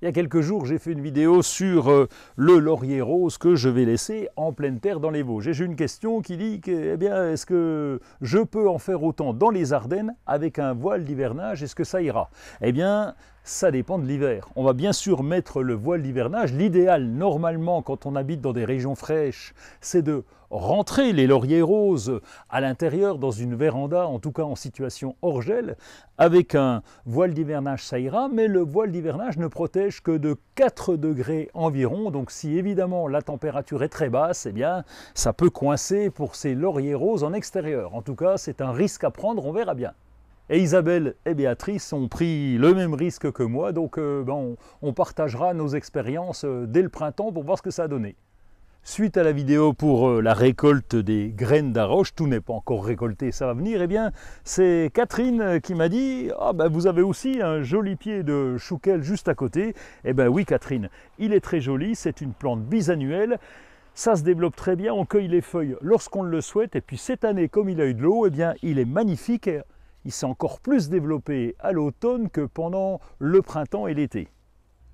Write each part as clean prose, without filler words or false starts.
Il y a quelques jours, j'ai fait une vidéo sur le laurier rose que je vais laisser en pleine terre dans les Vosges. Et j'ai une question qui dit que, eh bien, est-ce que je peux en faire autant dans les Ardennes avec un voile d'hivernage? Est-ce que ça ira? Eh bien, ça dépend de l'hiver. On va bien sûr mettre le voile d'hivernage. L'idéal, normalement, quand on habite dans des régions fraîches, c'est de rentrer les lauriers roses à l'intérieur dans une véranda, en tout cas en situation hors gel. Avec un voile d'hivernage, ça ira, mais le voile d'hivernage ne protège que de 4 degrés environ. Donc si évidemment la température est très basse, eh bien ça peut coincer pour ces lauriers roses en extérieur. En tout cas, c'est un risque à prendre, on verra bien. Et Isabelle et Béatrice ont pris le même risque que moi, donc on partagera nos expériences dès le printemps pour voir ce que ça a donné. Suite à la vidéo pour la récolte des graines d'arroche, tout n'est pas encore récolté, ça va venir, eh bien c'est Catherine qui m'a dit « Ah ben vous avez aussi un joli pied de chouquel juste à côté ». Eh bien oui Catherine, il est très joli, c'est une plante bisannuelle, ça se développe très bien, on cueille les feuilles lorsqu'on le souhaite, et puis cette année, comme il a eu de l'eau, eh bien il est magnifique, et il s'est encore plus développé à l'automne que pendant le printemps et l'été.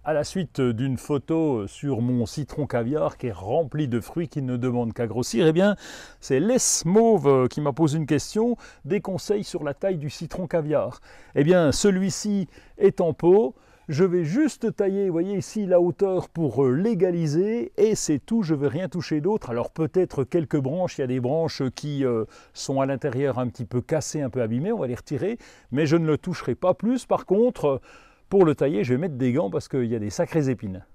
À la suite d'une photo sur mon citron caviar qui est rempli de fruits qui ne demandent qu'à grossir, eh bien, c'est Les Mauve qui m'a posé une question, des conseils sur la taille du citron caviar. Eh bien, celui-ci est en pot. Je vais juste tailler, vous voyez ici, la hauteur pour l'égaliser et c'est tout, je ne vais rien toucher d'autre. Alors peut-être quelques branches, il y a des branches qui sont à l'intérieur un petit peu cassées, un peu abîmées, on va les retirer, mais je ne le toucherai pas plus. Par contre, pour le tailler, je vais mettre des gants parce qu'il y a des sacrées épines.